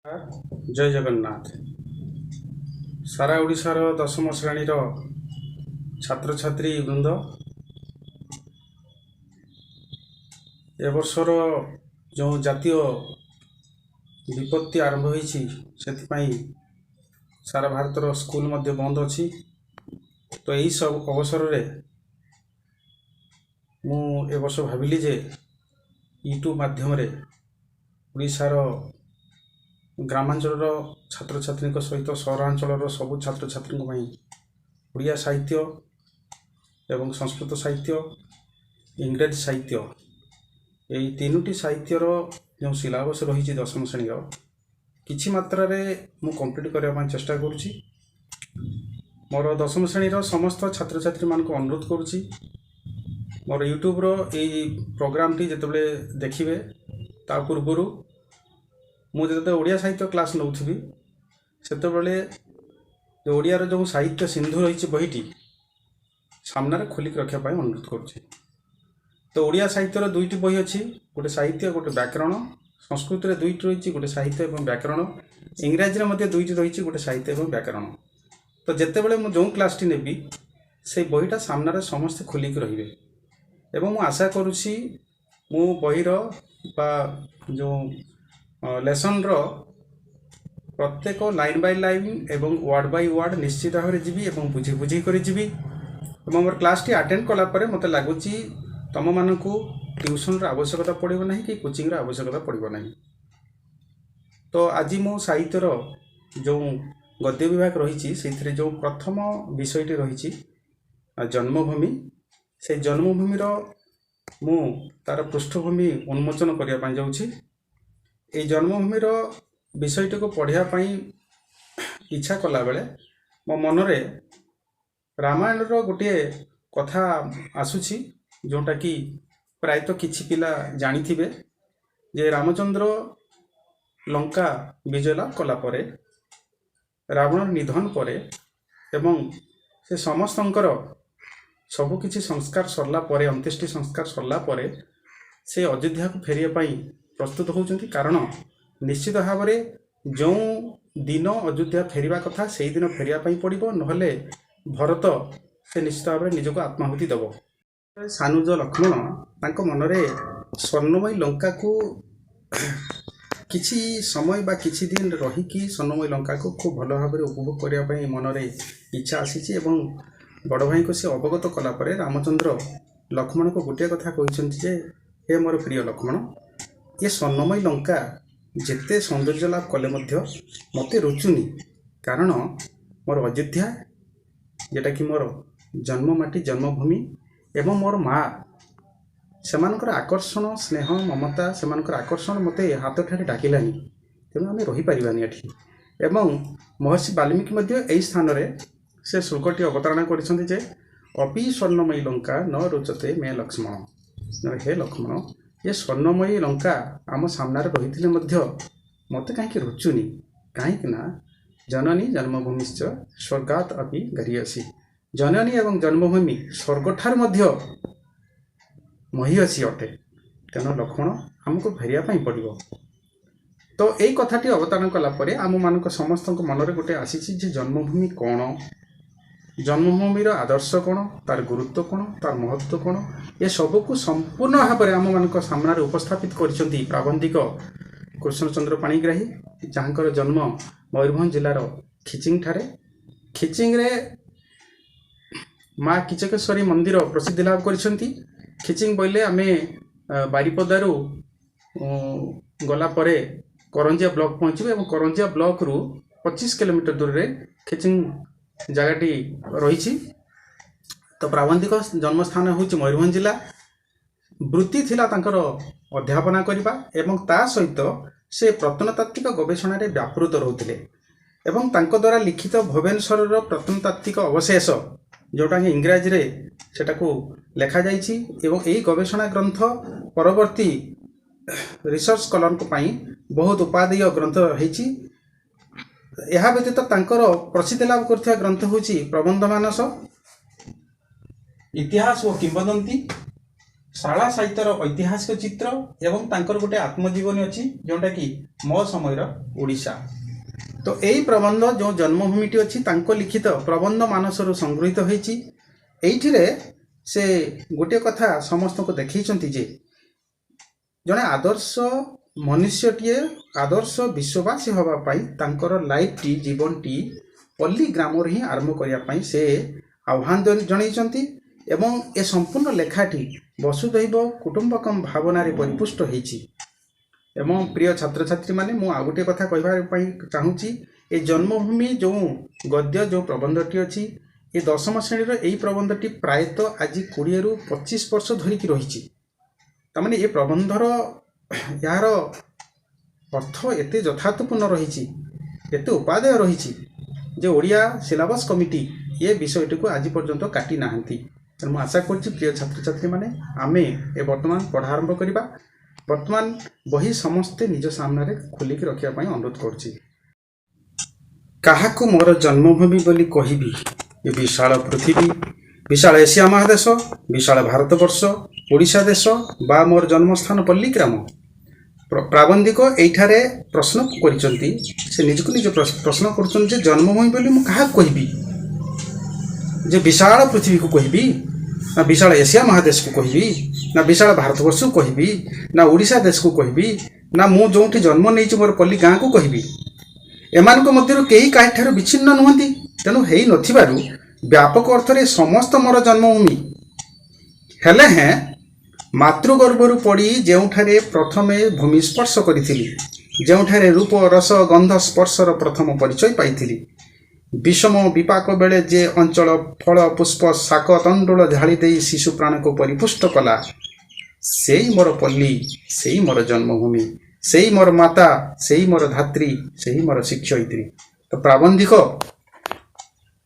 जय जगन्नाथ। सारा ओडिशार दशम श्रेणीर छात्र छात्री वृंद ए वर्षर जो जातीय विपत्ति आरंभ होईछि सेथिपाई सारा भारतर स्कूल मध्य बंद अछि। तो यही सब अवसर रे मु ए वर्ष भाविली जे यूट्यूब माध्यम रे ओडिशार ग्रामांचल छात्र छात्री सहित सहरांचल सबु छात्र छात्री ओडिया साहित्य एवं संस्कृत साहित्य इंग्रेजी साहित्य यही तीनोटी साहित्यर जो सिलेबस रही दशम श्रेणी किछि मात्रा रे मु कंप्लीट करने चेष्टा करुछि। मोर दशम श्रेणीर समस्त छात्र छात्री मान अनुरोध करुछि मोर यूट्यूब रो यही प्रोग्राम टी जेतबेले देखिबे ता पूर्वरु मु जते ओडिया साहित्य क्लास नौथिबी सेतबेले जो ओडियार जो साहित्य सिंधु रही बहीटी सामने खोलिक रखा पाई अनुरोध करुछि। तो ओडिया साहित्यर दुईटी बही अच्छी, गोटे साहित्य गोटे व्याकरण, संस्कृत रे दुईटी रही गोटे साहित्य एवं व्याकरण, इंग्राजी रे दुईटी रही गोटे साहित्य एवं व्याकरण। तो जितेबाला मुझे जो क्लास टी नेबी से बहीटा सामने समस्ते खोलिक रहिबे एवं मु आशा करुछि मु बहीर बा जो लेसन रो प्रत्येक लाइन बाय लाइन एवं वर्ड बाय वर्ड निश्चित भाव में जीवी एवं बुझी बुझी कर जीवी एवं मोर क्लास टी अटेंड कला परे मते लागुची तुम मानकू ट्यूशन आवश्यकता पड़ो ना कि कोचिंग आवश्यकता पड़ो ना। तो आज मो साहित्यर जो गद्य विभाग रही से जो प्रथम विषयटी रही जन्मभूमि से जन्मभूमिर मु तार पृष्ठभूमि उन्मोचन करने जाऊँगी। ये जन्मभूमिर विषयटी को पढ़ापी इच्छा कला बेले मो मनरे रामायण गोटे कथा आसुछि जोटा कि प्रायतः किछि पिला जानी थिबे जे रामचंद्र लंका विजय लाभ कला परे रावण निधन परे एवं से समस्तंकर सबु किछि संस्कार सरला परे अंत्येष्टि संस्कार सरला परे से अयोध्या को फेरिया पाई प्रस्तुत होउचंती। कारण निश्चित भाव में जो दिन अयोध्या फेरिया कथा से दिन फेरिया पाई पड़िबो नहले भरत से निश्चित भाव में निजको आत्माहुति देव। सानुज लक्ष्मण तांको मनरे स्वर्णमयी लंका को किछि समय बा किछि दिन रही स्वर्णमयी लंका को खूब भल भाव में उपभोग करने मनरे इच्छा आसी एवं बड़ भाई को से अवगत कला परे रामचंद्र लक्ष्मण को गोटे कथा कहते जे हे मोर प्रिय लक्ष्मण ये स्वर्णमयी लंका जेते सौंदर्य लाभ कले मते रुचुनी। कारण मोर अयोध्या जेटा कि मोर जन्ममाटी जन्मभूमि एवं मोर माँ सेमानकर आकर्षण स्नेह ममता सेमानकर आकर्षण मते हाथ ठारे डाकिलानी तेणु आम रही पारिबानी एठी। एवं महर्षि वाल्मीकि यही स्थान रे से श्लोकटी अवतारणा करिसेंति जे अपि स्वर्णमयी लंका न रोचते मे लक्ष्मण। हे लक्ष्मण ये स्वर्णमयी लंका आम सामने रही मत कहीं रुचुनी कहीं जननी जन्मभूमिश्च स्वर्गात अपि गरीयसी। जननी एवं जन्मभूमि स्वर्ग ठार महीयसी अटे तेणु लक्ष्मण आमको फेरिया पड़ो। तो यही कथाटी अवतारण कलापर आम मान समस्त मनरे गोटे आसी जन्मभूमि कौन, जन्मभूमिर आदर्श कौन, तार गुरुत्व कौन, तार महत्व कौन, ये सबको संपूर्ण भाव में आम मान सामने उपस्थापित कर प्राबंधिक कृष्णचंद्र पाणिग्राही जहाँकर जन्म मयूरभंज जिलार खिचिंग ठारे। खिचिंग रे माँ किचकेश्वरी मंदिर प्रसिद्धि लाभ करिसेंती। खिचिंग बोले आमे बारिपदारू गला परे करंजिया ब्लॉक पहुँचबे और करंजिया ब्लॉक रु 25 किलोमीटर दूर रे खिचिंग जगहटी रही। तो प्राबंधिक जन्मस्थान होची मयूरभंज जिला। वृत्ति थिला तांकर अध्यापना करिबा एवं ता सहित से प्रत्नतात्विक गवेषणा रे व्यापृत रहउथिले एवं तांको द्वारा लिखित भुवनेश्वर प्रत्नतात्विक अवशेष जोटा कि इंग्राजी रे सेटाको लेखा जाइछि एवं एही गवेषणा ग्रंथ परवर्ती रिसर्च स्कॉलर को पाई बहुत उपादेय ग्रंथ रहिछि। यह व्यतीत तांकर प्रसिद्धि लाभ करथिया ग्रंथ होछि प्रबंध मानस, इतिहास और किंवदंती शाला साहित्यर ऐतिहासिक चित्र एवं तांकर गोटे आत्मजीवनी अच्छी जोटा कि मो समयर ओडिशा। तो यही प्रबंध जो जन्मभूमिटी अच्छी तांको लिखित प्रबंध मानसरू संगृहीत होईची। एइथिरे से गोटे कथा समस्त को देखैछंती जे जने आदर्श मनुष्यटीए आदर्श विश्ववासी हवा पाई तांकर लाइफ टी जीवन टी पल्ली ग्रामर ही आरंभ करिया पाई से आह्वान जणैछंती। एवं ए संपूर्ण लेखाटी वसुधैव कुटुंबकम भावनारे परिपुष्ट होईची। एवं प्रिय छात्र छात्री माने मु आ गोटे कथा कहबा पाई चाहूची ए जन्मभूमि जो गद्य जो प्रबंधटी अच्छी ये 10म श्रेणी यही प्रबंधटी प्रायतः आज 20 रु 25 वर्ष धरिकी रही। तमाने ये प्रबंधर यार अर्थ एत यथार्थपूर्ण रही एत उपादेय रही जे ओडिया सिलेबस कमिटी ये विषयटी को आज पर्यंत काटी नाहंती। तेणु आशा करुच्ची प्रिय छात्र छात्री माने आमे ए वर्तमान पढ़ा आरंभ करिबा। वर्तमान बही समस्ते निज सामने खोलिक रखिया पाई अनुरोध करुच्ची। काहाकु मोर जन्मभूमि बोली कहिबी ये विशाल पृथ्वी विशाल एशिया महादेश विशाल भारतवर्ष ओडिशा देश बा मोर जन्मस्थान पल्लीग्राम। प्राबंधिक एठारे प्रश्न करिसंती से निजको निज प्रश्न करुछन जे जन्मभूमि बोली मु काहा कहिबी जे विशाल पृथ्वी को कहिबी ना विशाल एशिया महादेश को कहिबी ना विशाल भारतवर्ष को कहिबी ना ओडिशा देश को कहिबी ना मु जोठी जन्म नेइछि मोर पल्ली गाँ को कहिबी। एमानक मध्यरु केही काहीठारु विच्छिन्न नुहंती। तेणु हेई नथिबारु व्यापक अर्थरे समस्त मोर जन्मभूमि हेले हैं मातृगर्भरु पड़ी जेउठारे प्रथमे भूमि स्पर्श करिथिली जेउठारे रूप रस गंध स्पर्शर प्रथम परिचय पाइथिली। विषम विपाक बेले जे अंचल फल पुष्प शाक तंडुल झाड़ी दे शिशु प्राण को परिपुष्ट कला सेई मोर पल्ली सेई मोर जन्मभूमि सेई मोर माता सेई मोर धात्री सेई मोर शिक्षयित्री। तो प्राबंधिक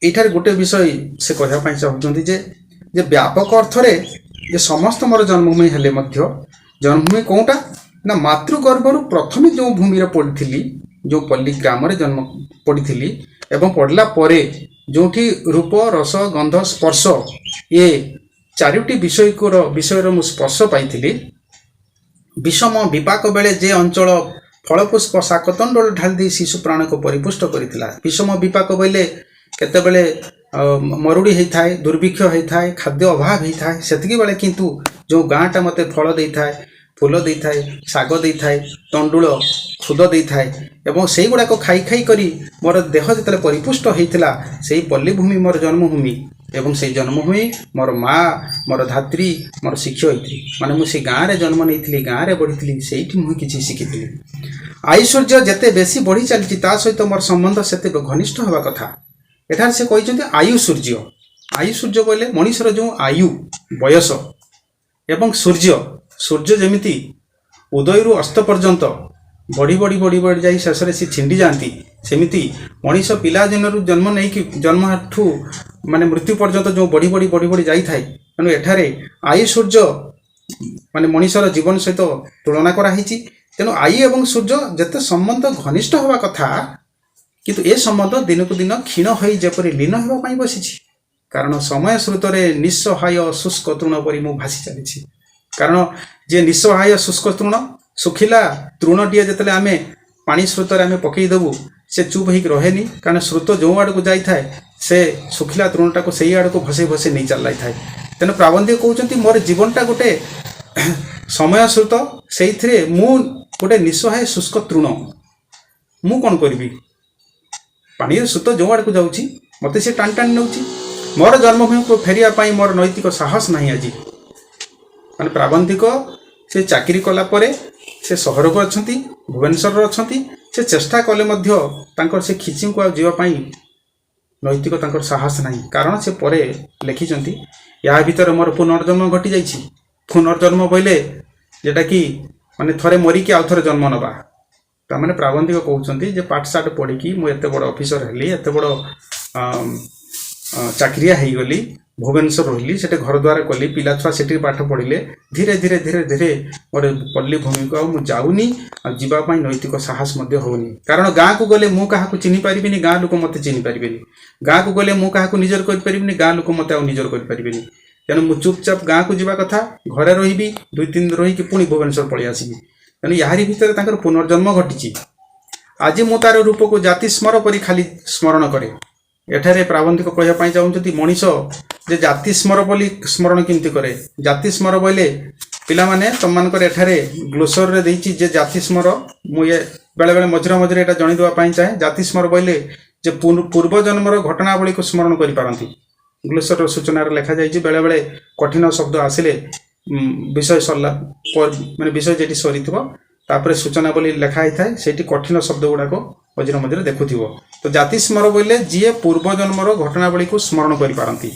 एठार गोटे विषय से कहया पाई चाहउछन्ती जे व्यापक अर्थरे जे समस्त मोर जन्मभूमि हेले मध्य जन्मभूमि कोटा ना मातृगर्भरु प्रथमे जो भूमि रे पड़िथिली जो पल्ली ग्राम रे जन्म पड़िथिली एवं पढ़ला परे जोठी रूप रस गंध स्पर्श ये चारोटी विषय मु स्पर्श पाइथिली। विषम विपाक बेले जे अंचल फलपुष्प शाकतंडल ढाल दी शिशु प्राण को परिपुष्ट करिथिला। विषम विपाक बेले केतेबेले मरुड़ी होता है दुर्भिक्ष होता है खाद्य अभाव होता है सेतिकी बेले किंतु जो गाँटा मते फल देता है फूल देता है शाग देता है तंडुल खुद देता है एवं से गुड़ाक खाई खाई करी मोर देह जिते परिपुष्ट होता से पल्लीभूमि मोर जन्मभूमि एवं से जन्मभूमि मोर माँ मोर धात्री मोर शिक्षयित्री माने मुझे गाँव में जन्म नहीं गाँव में बढ़ी से मुझे किसी शिखी। आयुषर्य जिते बेसी बढ़ी चली सहित मोर संबंध से घनिष्ठ हवा कथा। एठार से कहते आयुसूर्य आयुसूर्य बोले मनीषर जो आयु बयस एवं सूर्य सूर्य जमिति उदयरु अस्त पर्यंत बढ़ी बढ़ी बढ़ी बढ़ी जाई शेष से छिंडी जाती सेमिति मनीष पिला दिनरु जन्म नहीं कि जन्म ठू माने मृत्यु पर्यंत जो बढ़ी बढ़ी बढ़ी बढ़ी जाई थाए। तेणु एठारे आयु सूर्य माने मनीषर जीवन सहित तुलना कराही। तेणु आयु एवं सूर्य जते संबंध घनिष्ठ हवा कथा किंतु ए संबंध दिन को दिन क्षीण हो जेपरी लीन होगा पाई बसी कारण समय स्रोतरे निस्सहाय शुष्क तृण परी मु भासी चली। कारण जे निस्सहाय शुष्क तृण सुखिला तृणटीए जिते आम पानी स्रोत आम पकईदेवु से चुप हो रहेनि कारण स्रोत जो आड़ को जाए से सुखिला तृणटा को सही आड़ को भसे भसे नहीं चल थाए। तेणु प्राबंधिक कहते मोर जीवनटा गोटे समय स्रोत से मु गोटे निस्सहाय शुष्क तृण मु कौन करी पानी स्रोत जो आड़ को जाऊँगी मत से टाणी टाणी नौ मोर जन्मभूमि को फेरिया मोर नैतिक साहस नहीं आज मान प्राबंधिक से चाकरी कला परे से सहर को अच्छा भुवनेश्वर अच्छा से चेष्टा कले से खिची को जावाई नैतिक साहस नहीं कारण से परे लिखिं या भीतर मोर पुनर्जन्म घटी जाइए। पुनर्जन्म बोले जेटा कि माने थरे मरिकी आउ थरे जन्म नवा ताने प्राबंधिक कहते पाठशाठ पढ़ी मुझे बड़ ऑफिसर हेली एत बड़ चाकरिया हो गली भुवनेश्वर रही से घर द्वार कली पिला छुआ से पाठ पढ़ले धीरे धीरे धीरे धीरे मोर पल्ली भूमि को मुझे जाऊनी जावाई नैतिक साहस होनी कारण गाँ को गले मु क्या चिन्ह पारिनी गाँ लोक मत चिन्ह पारे गाँ को गले मु क्या निजर कर गाँ लोक मत निजर कर तेणु मु चुपचाप गाँ को जावा कथा घरे रही 2-3 दिन रही पुणी भुवनेश्वर पलि आसबि तेणु यारी भितर पुनर्जन्म घटी आज मु तार रूप को जाति स्मर करी खाली स्मरण करे एठारे प्राबंधिक कहवाई चाहते मनीष जे जाति स्मर बोली स्मरण केमती करे जाति स्मर बोले पिला माने तुम मानकर एठारे ग्लोसर रे देइछि जे जाति स्मर मु ये बेले बेले मझिरे मझिरे एटा जणी देवा पई चाहे जाति स्मर बोले जे पूर्व जन्मर घटनावली को स्मरण करि पारंती ग्लोसर सूचना रे लिखा जाइछि बेले बेले कठिन शब्द आसिले विषय सरला माने विषय जेटी सरीथिबो तापर सूचना बोली लिखा ही थाए सेठी कठिन शब्द गुड़ाक मझिरे मझिरे देखुथिबो तो जाति स्मर बोले जी पूर्व जन्मर घटनावली को स्मरण करि पारंती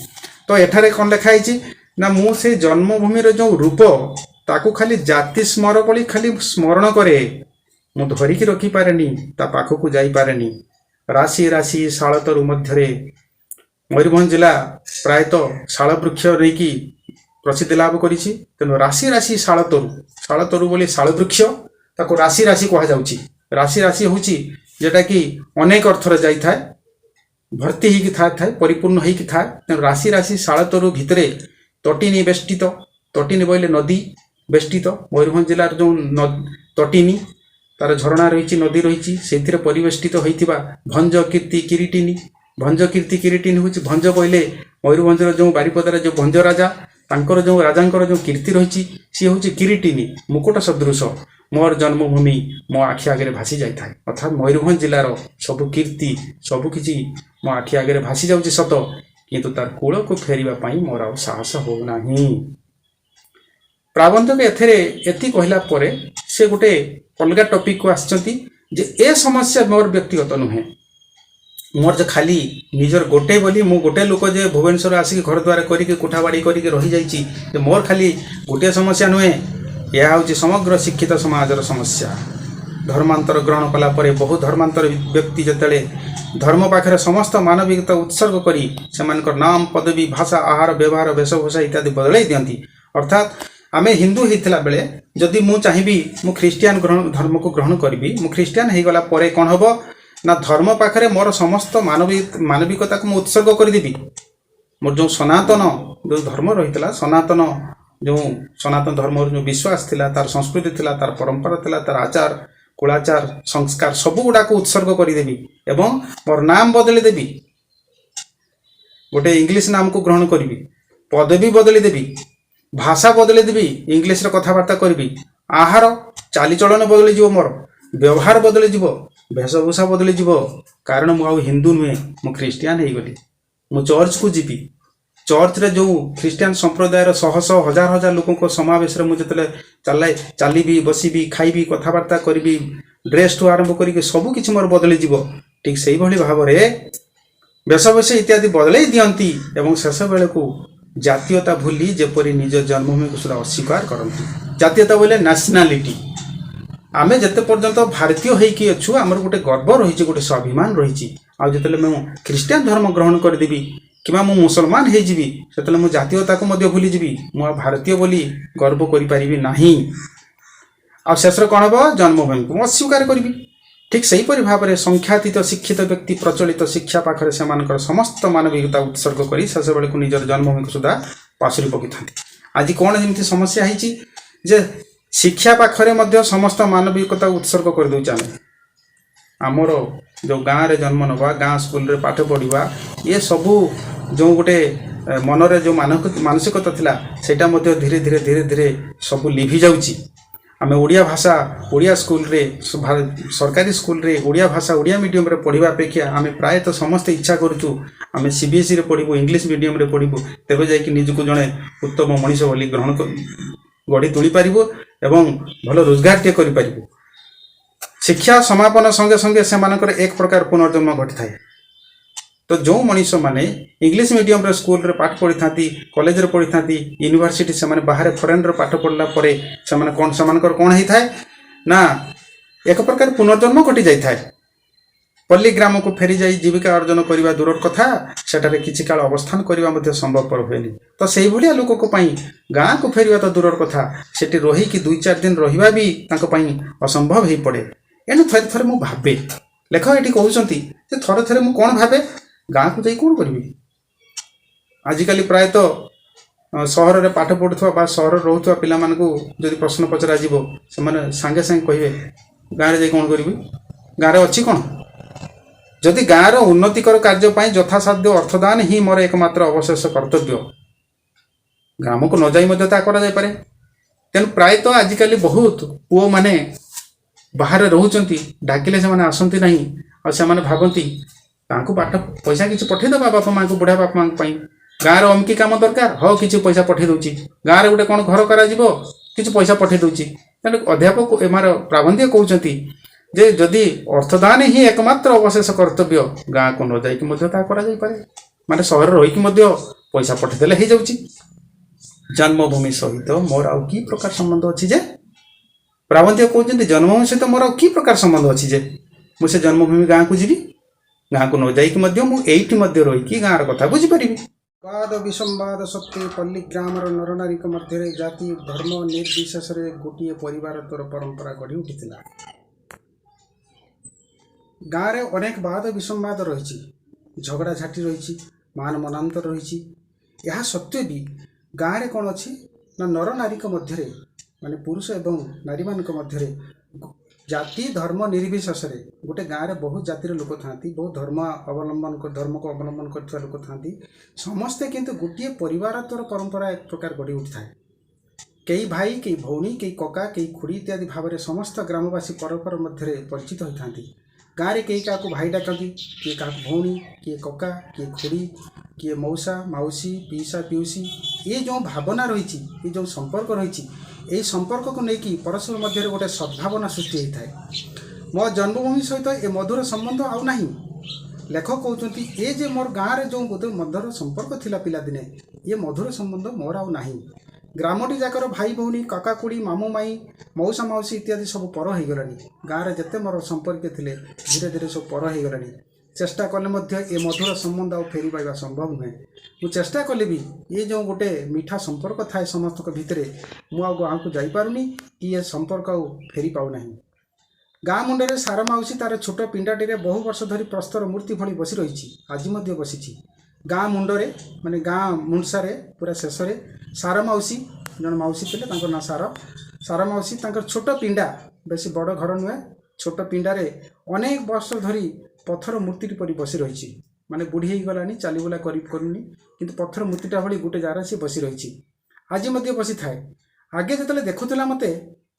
तो एठारे कोन लिखा हिछि ना मु से जन्मभूमि रे जो रूप ताकू खाली जाति स्मर बोली खाली स्मरण करे मु धरिकी रखी पारेनी ता पाखकू जाई पारेनी राशि राशि शालतरु मध्यरे मयूरभंज जिला प्रायतः शाल वृक्ष रहीकि प्रसिद्धि लाभ करिछि तेणु राशि राशि शालतरु बोली शाल वृक्ष ताको राशि राशि कहा जाउछि राशि राशि होछि जेटा कि अनेक अर्थ रे जाई थाए भर्ती ही थाए परिपूर्ण ही थाए तेणु राशि राशि शालतरु भितरे तटिनी बेष्टित तटिनी बोले नदी बेष्टित मयूरभंज जिलार जो तटिनी तार झरणा रही नदी रही से परिवेष्टित होइथिबा भंज कीर्ति किरीटिनी हूँ भंज कहले मयूरभंजर जो बारिपदार जो भंज राजा तांकर जो राजांकर जो कीर्ति रही सी हूँ किरीटिनी मुकुट सदृश मोर जन्मभूमि मो आखि आगे भासी जाए अर्थात मयूरभंज जिलार सबु कीर्ति सबुकिछि मो आखि आगे भासी जाउछि सत किंतु तार कूल को फेरिबा मोर आ साहस हो नाही प्राबंधक एथेरे एति कहला परे से गोटे अलग टॉपिक को आछंती जे ए समस्या मोर व्यक्तिगत नुहे मोर जे खाली निजर गोटे बोली मु गोटे लोक जे भुवनेश्वर आसिक घर द्वार करिके कोठाबाड़ी करिके रही जाइछि जे मोर खाली गोटे समस्या नुहे यह हूँ समग्र शिक्षित समाजर समस्या धर्मांतर ग्रहण कला परे बहु धर्मांतर व्यक्ति जतले धर्म पाखरे समस्त मानविकता उत्सर्ग करी सेमानकर नाम पदवी भाषा आहार व्यवहार वेशभूषा इत्यादि बदलाई दियंती अर्थात आमे हिंदू होइथिला बेले जदि मु चाहिबी मु ख्रिस्टियन धर्म को ग्रहण करी मु ख्रिस्टियन हो गला परे कौन हम ना धर्म पाखरे मोर समस्त मानविकता को मु उत्सर्ग करदेवी मोर जो सनातन जो धर्म रही सनातन जो सनातन धर्म जो विश्वास थिला तार संस्कृति थिला तार परंपरा थिला तार आचार कुलाचार संस्कार सब गुड़ा को उत्सर्ग करदेवी एवं मोर नाम बदली देवी गोटे इंग्लिश नाम को ग्रहण करी पदवी बदली देवी भाषा बदली देवी इंग्लिश रे कथबार्ता करी आहार चालीचलन बदली जीव मोर व्यवहार बदली जीव वेशभूषा बदली जीव कारण मु हिंदू नुहे मु ख्रिस्टियन हो गली मु चर्च को जीवी चर्च रे जो ख्रिस्टियन संप्रदायर शह शह हजार हजार लोकों को समावेश रे मुझे चली बसबी खाइबी कथबार्ता करी ड्रेस ठू आरंभ करी सबू किछि मोर बदली जीव ठीक से भाव में वेशभूषा इत्यादि बदलाई दियंती एवं शेष बेले को जातीयता भूली जेपरी निज जन्मभूमि को सुधा अस्वीकार करती जातीयता बोले नेशनालिटी आमे जते पर्यंत भारतीय होइकी अच्छु आमर गोटे गर्व रही गोटे स्वाभिमान रही आ जतले मैं ख्रिस्टियन धर्म ग्रहण करदेवी कि मु मुसलमान हो जीवी से मु जातीयता को मध्य भूली जीवी मु भारतीय बोली गर्व करि नाही आ शेष कौन हम जन्मभूमि को अस्वीकार करी ठीक सेहीपरि भाव में संख्यातीत शिक्षित व्यक्ति प्रचलित शिक्षा पाखरे सेमानकर समस्त मानविकता उत्सर्ग कर शेष बेले को निजर जन्मभूमि को सुधा पाशुरी पकई था आज कौन जमी समस्या है जे शिक्षा पाखरे मध्य समस्त मानविकता उत्सर्ग कर दउछ आमर जो गाँव रे जन्म नवा गाँ स्कूल रे पाठ पढ़ा ये सबू जो गोटे मनरे जो मानसिकता थिला सेटा मध्य धीरे धीरे धीरे धीरे सबू लिभि जाउची आमे ओडिया भाषा ओडिया स्कूल रे सरकारी स्कूल रे ओडिया भाषा ओडिया मीडियम रे पढ़िबा अपेक्षा आमे प्रायतः समस्त इच्छा करूछु आमे सीबीएसई रे पढ़िबो इंग्लिश मीडियम रे पढ़िबो तेबे जाय कि निजको जणे उत्तम मनीष बोली ग्रहण गढ़ी तोली पारिबो एवं भल रोजगार टे करि पारिबो शिक्षा समापन संगे संगे सेमानकर एक प्रकार पुनर्जन्म घटी थाए तो जो मनीष माने इंग्लिश मीडियम रे स्कूल रे पाठ पढ़ी था कॉलेज रे पढ़ी था यूनिवर्सिटी से माने बाहर फॉरेन रे पाठ पढ़ला परे सेमाने कोन सेमानकर कोन हेई थाए ना एक प्रकार पुनर्जन्म घटी जाई थाए पल्ली ग्राम को फेरी जाई जीविका अर्जन करबा दूरर कथा सेटारे किछि काल अवस्थान करबा मध्ये संभवपर होएनी तो सेही भलिया लोक को पई गाँ को फेरिबा तो दूरर कथा सेठी रही कि 2-4 दिन रहिबा भी तांको पई असंभव हेई पड़े एनु थरे थरे मु भाबे लेख एठी कहउचंती जे थरे थरे मु कोन भाबे गाँ को जाई कोन करबी आजिकाली प्रायतः सहर पाठ पढ़ुवा सहर रोथुवा पिला जदि प्रश्न पचरा से सांगे सांगे कहे गाँव में कौन करी गाँव अच्छी कौन जदि गाँव उन्नतिकर कार्यपाई यथासाध्य अर्थदान ही मोर एकमात्र अवशेष कर्तव्य ग्राम को न जाई पारे तेणु प्रायतः आजिकल बहुत पुओ माने बाहर रोचंती डाकिले से आसती ना और भावती पाठ पैसा किसी पठेदबा बापा माँ को बुढ़ा बापा माँ गाँव अमकी काम दरकार हाँ किसी पैसा पठे दूची गाँव गोटे कौन घर करा किसी पैसा पठे दूची तेणु अध्यापक एमार प्राबंध्य कहते जे जदि अर्थदान ही एकमात्र अवशेष कर्तव्य गाँ को न जाए माने सहर रही पैसा पठेदेले हो जाऊँगी जन्मभूमि सहित मोर आउ की प्रकार संबंध अच्छी जे प्राबंध्य कहते जन्मभूमि सहित मोर आउ की प्रकार संबंध अच्छी जे मुझे जन्मभूमि गाँ को जीवी गाँ को न जाइए रही गाँव कथा बुझीपारि वाद विसंवाद सत्वे पल्ली ग्रामर नरनारी मध्य जाति धर्म निर्विशेष गोटे परिवार तोर परंपरा गढ़ी उठी गाँव में अनेक वाद विसंवाद रही झगड़ा झाटी रही मान मनांतर रही यह सत्वे भी गाँव में कौन अच्छी ना नर नारी मध्य माने पुरुष एवं नारी मान मध्य जाति धर्म निर्विशेष गोटे गाँव में बहुत जातिर लोक था बहुत धर्म को अवलंबन कर लोक था समस्ते किंतु गोटे परिवार तोर परंपरा एक प्रकार गढ़ी उठी था कई भाई कई भौणी कई कका कई खुड़ी इत्यादि भाव में समस्त ग्रामवासी परस्पर मध्य परिचित होता गाँव में कई क्या भाई डाकती किए क्या भौणी किए कका किए खुड़ी किए मौसा मौसी पीसा पीउसी ये जो भावना रही ये जो संपर्क रही यही संपर्क को लेकिन परस्पर मध्य गोटे सद्भावना सृष्टि होता है मो जन्मभूमि सहित ए मधुर संबंध आउ ना लेखक कहते ये जे मोर गाँव में जो मधुर संपर्क थिला पिलादिने ये मधुर संबंध मोर आउ ना ग्रामटी जाकर भाई भौणी काका कुड़ी मामू माई मौसा मौसी इत्यादि सब पर हो गलानी गाँव में जिते मोर संपर्क थे धीरे धीरे सब पर हो गलानी चेष्टा कले ये मधुर संबंध आ फेरी पाइबा संभव नुहे मु चेष्टा कले भी ये जो गोटे मीठा संपर्क थाए समस्त भितर मुझे गाँव को जापारुनी कि ये संपर्क आ फेरी पाऊना गाँ मुंडे सार मौसी तार छोट पिंडाटी बहु वर्ष धरी प्रस्तर मूर्ति भली बसी रही आज बसी गाँ मुंडे माने गाँ मुंडसारे पूरा शेष सार मौसी जन मौसी थे ना सार मौसी छोट पिंडा बेसी बड़ घर नुहे छोट पिंडारे अनेक वर्ष धरी पत्थर मूर्ति परी बसी रही माने बुढ़ी हो गलानी चलीबुला करूनी किंतु पत्थर मूर्तिटा भली गोटे जार सी बसी रही आज बसी थाए आगे जो देखुला मते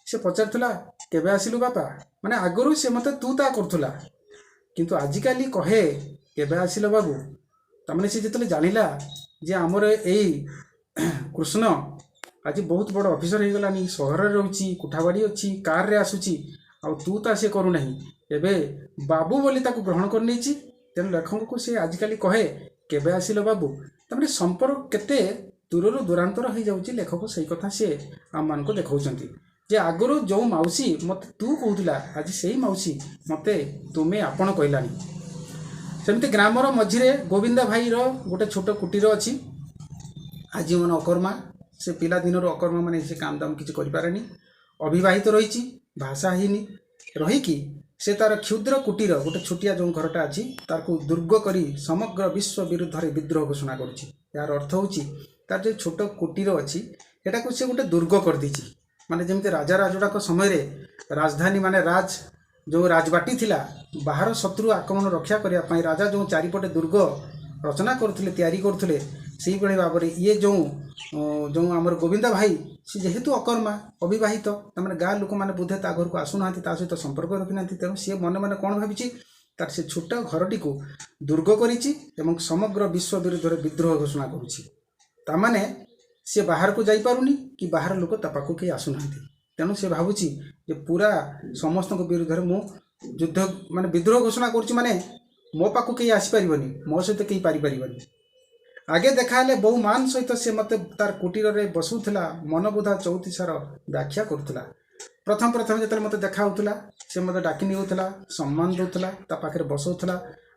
से पचारूला केबे आसिलु बापा माने आगरू से मते तू ता करूला किंतु आजिकाली कहे केबे आसिल बाबू तमने से जितले जानिला जे आमर एई कृष्ण आज बहुत बड़ ऑफिसर हो गलानी सहर रे रहउची कुठाबाड़ी अच्छी कार रे आसुची आ तू ता से करू नहीं एबे बाबू बोली ताको ग्रहण कर नैची तेणु लेखक को सी आजिकाली कहे केबे आसिल बाबू तमने संपर्क केते दूररू दूरांतर हो जाउची लेखक सही कथा सी आम मान को देखाउचंती जे आगरू जो मौसी मते तू कहूला आज से मौसी मते तुमे आपण कहलानी सेमती ग्रामर मझिरे गोविंदा भाई रो गोटे छोट कुटीर अच्छी आज मन अकर्मा से पिला दिन अकर्मा माने से काम दाम किसी करें अविवाहित रही भाषा हिनी रहीकि से तार क्षुद्र कुटीर गोटे छोटिया जो घरटा अच्छी तार को दुर्ग करी समग्र विश्व विरुद्ध रे विद्रोह घोषणा करुच्ची यार अर्थ होची तार जो छोट कुटीर अच्छी एटा को से गोटे दुर्ग कर दीची माने जमते राजा राजोड़ाक समय रे राजधानी माने राज जो राजबाटी थिला बाहर शत्रु आक्रमण रक्षा करने राजा जो चारिपटे दुर्ग रचना करथिले तैयारी करथिले सेही भली भाव में ये जो जो आमर गोविंदा भाई सी जेहेतु अकर्मा अविवाहित तमाने गाँ लोक मैंने बोधे ता घर को आसुना सहित संपर्क रखी ना तेणु सी मन मन कौन भावी तार से छोट घरटी को दुर्ग करिछि एवं समग्र विश्व विरुद्ध विद्रोह घोषणा करुच्ची तामाने सी बाहर को जाई पारुनी कि बाहर लोक ता पाखु के आसुना तेणु से भावुची जे पूरा समस्त विरुद्ध मु युद्ध माने विद्रोह घोषणा करुच्ची माने मो पाखु कहीं आसीपारनी मो सहित कहीं पारिपारनी आगे देखाले बहु मान सहित से मत तार कुटीर रे बसुला मनबोधा चौतीसार व्याख्या करुला प्रथम प्रथम जो मत देखा से मत डाकी निला सम्मान दूसरा ता पाखे बसौला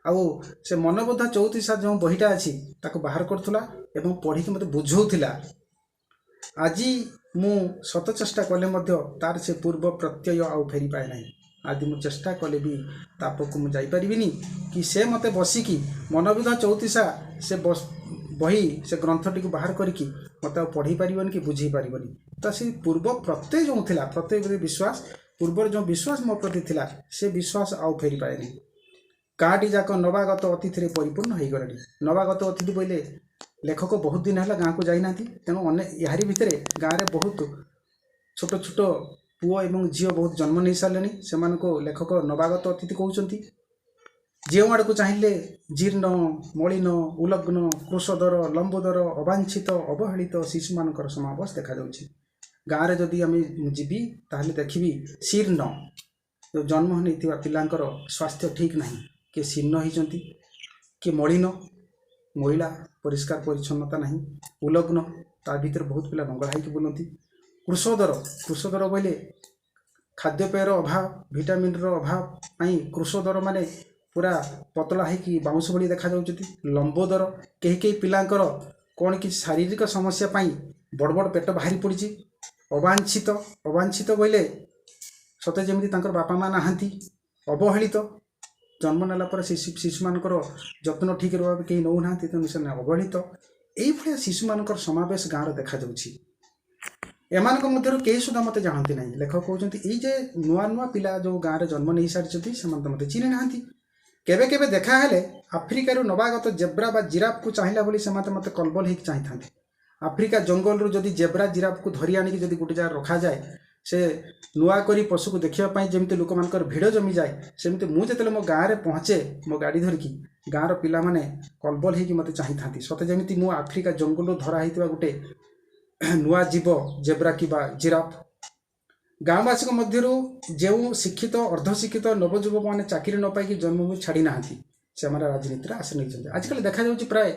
आउ से मनबोधा चौतीसा जो बहीटा अच्छी ताको बाहर करुला एवं पढ़ी मत बुझौला आज मु शत चेष्टा कले तार से पूर्व प्रत्यय आउ फेरी पाए ना आदि मु चेष्टा कले भी तापक मुझे जापरिनी कि से मते बसिकी मनबोधा चौतीसा से बही से ग्रंथटी को बाहर करिकी मत पढ़ी पार कि बुझी पार तो से पूर्व प्रत्यय जो था प्रत्यय विश्वास पूर्व जो विश्वास मो प्रति थिला से विश्वास आउ फेरी पाए गाँटी जाक नवागत अतिथि परिपूर्ण हो गला नवागत अतिथि बोले लेखक बहुत दिन है गाँव को जाना तेणु यारी भितर गाँव में बहुत छोट छोट पुओ एवं झील बहुत जन्म नहीं सारे से लेखक नवागत अतिथि कहते जो आड़ को चाहिए जीर्ण मलिन उलग्न कृषदर लंबोदर अवांछित अवहेलित शिशु मान समावेश देखा गाँव में जदि आम जीवी ताहले देखी शीर्ण जो जन्म होता पिलांकर स्वास्थ्य ठीक ना किए शीर्ण होती किए मलिन महिला परिष्कार परिच्छन्नता नहीं उलग्न ता भीतर बहुत पिला नंगला होकर बुलती कृषदर बोले खाद्यपेयर अभाव विटामिन अभाव कृषदर माने पूरा पतला होगी बाउंस भली देखा लंबोदर कई पिलांकर कौन कि शारीरिक समस्या बड़ बड़ पेट बाहरी पड़ी अवांछित बोले सते जमी बापा माँ नहांती अवहेलित जन्म नाला पर शिशु मानकर जत्न ठीक रहा कहीं नौना तेणु से अवहेलित ये शिशु मान समावेश गाँव देखा एमान मध्य कई सुधा मत जानती ना लेखक कहते ये नुआ नुआ पिला जो गाँव में जन्म नहीं सारी से मत चिन्ह ना केबे केबे देखा हेले आफ्रिकार नवागत जेब्रा बा जिराफ को चाहिला बोली से मत कलबल होकर चाही था आफ्रिका जंगल रू जदि जेब्रा जिराफ को धरी आनिक जदि गोटे जगह रखा जाए से नुआ करी पशु को देखापी जमी लोक मान भिड़ जमी जाए सेमती मुझे मो गाँव में पहुँचे मो गाड़ी धरिकी गाँव पिला माने कलबल होकर मत चाही था सते जमी मु आफ्रिका जंगल धरा होता गोटे नुआ जीव जेब्रा कि जिराफ गाँववासी मध्य जो शिक्षित अर्धशिक्षित नवजुवक मैंने चाकरी न पाई जन्मभूमि छाड़ी ना से राजनीति आश्रय नहीं आजकल देखा जाऊँगी प्राय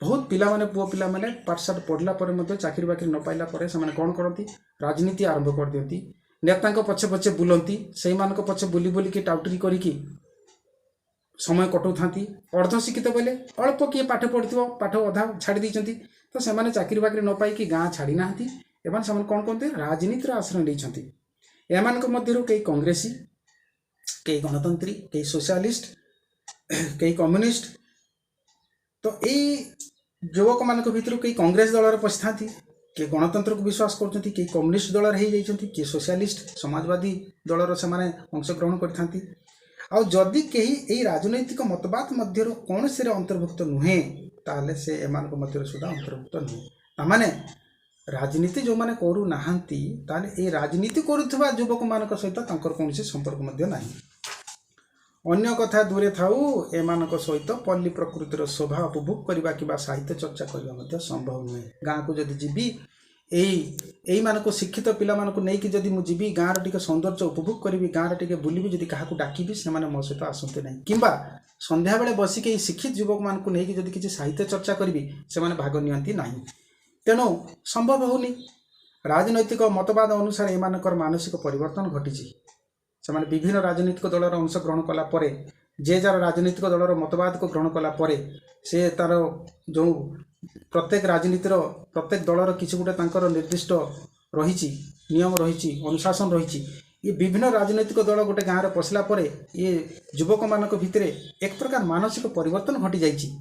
बहुत पिला माने पुओ पिला माने पाठशाठ पढ़ला चाकरी बाकरी न पाइला से कौन करती राजनीति आरंभ कर दियंती नेता पछे पछे बुलती से पछे बुली बुलिकी टाउटरी करिकी समय कटौ था अर्धशिक्षित बोले अल्प किए पाठ पढ़ी पाठ अधा छाड़ी देती तो से चाकरी बाकरी न पाई गाँ छाड़ी ना से कौन कहते राजनीतिर आश्रय नहीं एमान मध्य कई कांग्रेसी कई गणतंत्री कई सोशलिस्ट कई कम्युनिस्ट तो यही युवक मान भर कई कांग्रेस दल पशि था किए गणतंत्र को विश्वास करते कई कम्युनिस्ट दल हो किए सोशलिस्ट समाजवादी दलर से अंशग्रहण करदी कहीं राजनैतिक मतवाद मध्य कौन से अंतर्भुक्त नुहे ताले से एमान मध्य सुधा अंतर्भुक्त नुहे माने राजनीति जो मैंने करू नाहांती ताले ए राजनीति करुवा युवक मान सहित कौन संपर्क नहीं अन्य कथा दूरे थाऊ एमान सहित पल्ली प्रकृतिर शोभा उपभोग करने कि साहित्य चर्चा करने संभव नुहे गाँव को जदि जीवी यही मानक शिक्षित पिला नहीं जदि मुझे गाँव टे सौंदर्य उपभोग करी गाँव टे बुलि जदि क्या डाकबी से मो सहित आसते ना कि संध्या बेले बसिक शिक्षित युवक मान नहीं किसी साहित्य चर्चा करी से भाग नियंती ना तेणु संभव होनी राजनैतिक मतवाद अनुसार एमानकर मानसिक परिवर्तन घटी से विभिन्न राजनीतिक दलर अंशग्रहण कलापर जे जार राजनीतिक दलर मतवाद को ग्रहण कलापर से तार जो प्रत्येक राजनीतिर प्रत्येक दलर किसी गोटे निर्दिष्ट रही नियम रही अनुशासन रही ये विभिन्न राजनीतिक दल गोटे गाँव में पशिला ये युवक मान भितर एक प्रकार मानसिक परिवर्तन घटी जाइए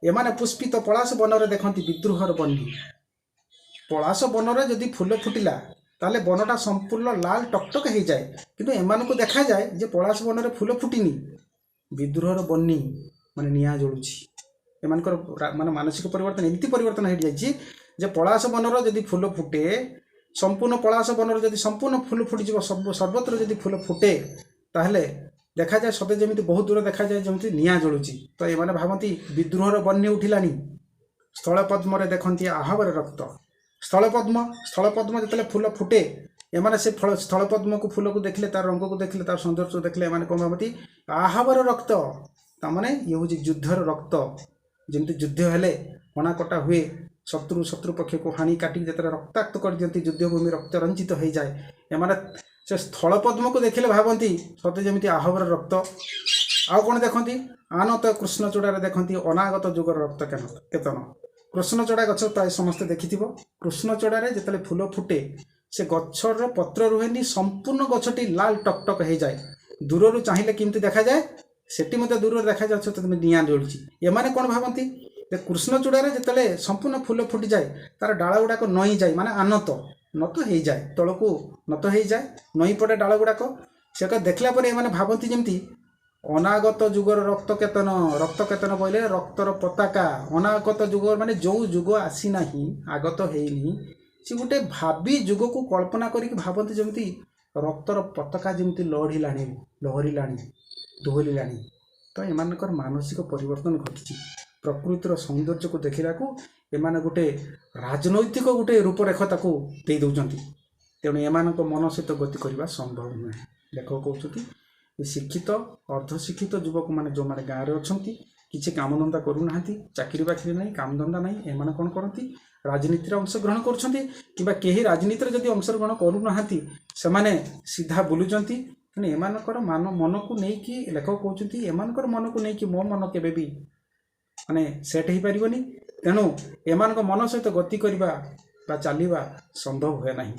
एमाने पुष्पित पलाश बनरे देखती विद्रोहर बन्ही पलाश बनरे जदि फूल फुटिला ताले बनटा संपूर्ण लाल टकटक हो जाए किंतु एमान को देखा जाए जे पलाश बनरे फूल फुटिनी विद्रोहर बन्ही माने निया जलुची एमानकर माने मानसिक परिवर्तन एमती परिवर्तन हो जाए जे पलाश बनर जदि फूल फुटे संपूर्ण पलाश बनर जदि संपूर्ण फूल फुटिज सर्वत्र जदि फूल फुटे ताहले देखा जाए सते जमी बहुत दूर देखा जाए जमी निया जलुची तो ये भावती विद्रोहर बन्ही उठिलानी स्थल पद्म देखती आहवर रक्त स्थल पद्म जो फूल फुटे एमाने से स्थल पद्म को फूल को देखले तार रंग को देखले तार सौंदर्य को देखले एमाने कौन भावती आहवर रक्त ताने ये हूँ युद्धर रक्त जमी युद्ध हेले हणा कटा हुए शत्रु पक्ष को हानि काटिक जो रक्ताक्त कर दियंती युद्ध भूमि रक्त रंजित हो जाए एमाने से स्थल पद्म को देखले भावती सते जमी आहवर रक्त आउ कौन देखती आनत कृष्णचूड़ा देखती अनागत जुगर रक्त केतन कृष्णचूड़ा गछ प्राय समस्ते देखि कृष्णचूड़ा जिते फूल फुटे से गछर पत्र रुहेनी संपूर्ण गछटी लाल टकटक हो जाए दूर चाहिए किमती देखा जाए सेठी दूर देखा जाए निया जलुची एमाने कौन भावती କୃଷ୍ଣଚୂଡ଼ାରେ ଯେତେବେଳେ ସମ୍ପୂର୍ଣ୍ଣ ଫୁଲ ଫୁଟିଯାଏ ତାର ଡାଳ ଗୁଡ଼ାକ ନଇଁ ଯାଏ, ମାନେ ନତ ହେଇଯାଏ, ତଳକୁ ନତ ହେଇଯାଏ, ନଇଁ ପଡ଼େ ଡାଳ ଗୁଡ଼ାକ। ସେଟା ଦେଖିଲା ପରେ ଏମାନେ ଭାବନ୍ତି ଯେମିତି ଅନାଗତ ଯୁଗର ରକ୍ତକେତନ ବୋଇଲେ ରକ୍ତର ପତାକା। ଅନାଗତ ଯୁଗ ମାନେ ଯେଉଁ ଯୁଗ ଆସିନାହିଁ, ଆଗତ ହେଇନି, ସେ ଗୋଟେ ଭାବି ଯୁଗକୁ କଳ୍ପନା କରିକି ଭାବନ୍ତି ଯେମିତି ରକ୍ତର ପତାକା ଯେମିତି ଲଢ଼ିଲାଣି, ଦୋହଲିଲାଣି। ତ ଏମାନଙ୍କର ମାନସିକ ପରିବର୍ତ୍ତନ ଘଟିଛି। ପ୍ରକୃତିର ସୌନ୍ଦର୍ଯ୍ୟକୁ ଦେଖିବାକୁ ଏମାନେ ଗୋଟେ ରାଜନୈତିକ ଗୋଟେ ରୂପରେଖ ତାକୁ ଦେଇ ଦେଉଛନ୍ତି। ତେଣୁ ଏମାନଙ୍କ ମନ ସହିତ ଗତି କରିବା ସମ୍ଭବ ନୁହେଁ। ଲେଖକ କହୁଛନ୍ତି ଶିକ୍ଷିତ ଅର୍ଦ୍ଧଶିକ୍ଷିତ ଯୁବକମାନେ ଯେଉଁମାନେ ଗାଁରେ ଅଛନ୍ତି, କିଛି କାମଧନ୍ଦା କରୁନାହାନ୍ତି, ଚାକିରି ବାକିରି ନାହିଁ, କାମଧନ୍ଦା ନାହିଁ, ଏମାନେ କ'ଣ କରନ୍ତି? ରାଜନୀତିରେ ଅଂଶଗ୍ରହଣ କରୁଛନ୍ତି, କିମ୍ବା କେହି ରାଜନୀତିରେ ଯଦି ଅଂଶଗ୍ରହଣ କରୁନାହାନ୍ତି ସେମାନେ ସିଧା ବୁଲୁଛନ୍ତି। ତେଣୁ ଏମାନଙ୍କର ମନକୁ ନେଇକି ଲେଖକ କହୁଛନ୍ତି ଏମାନଙ୍କର ମନକୁ ନେଇକି ମୋ ମନ କେବେ ବି ମାନେ ସେଟ୍ ହେଇପାରିବନି। ତେଣୁ ଏମାନଙ୍କ ମନ ସହିତ ଗତି କରିବା ବା ଚାଲିବା ସମ୍ଭବ ହୁଏ ନାହିଁ।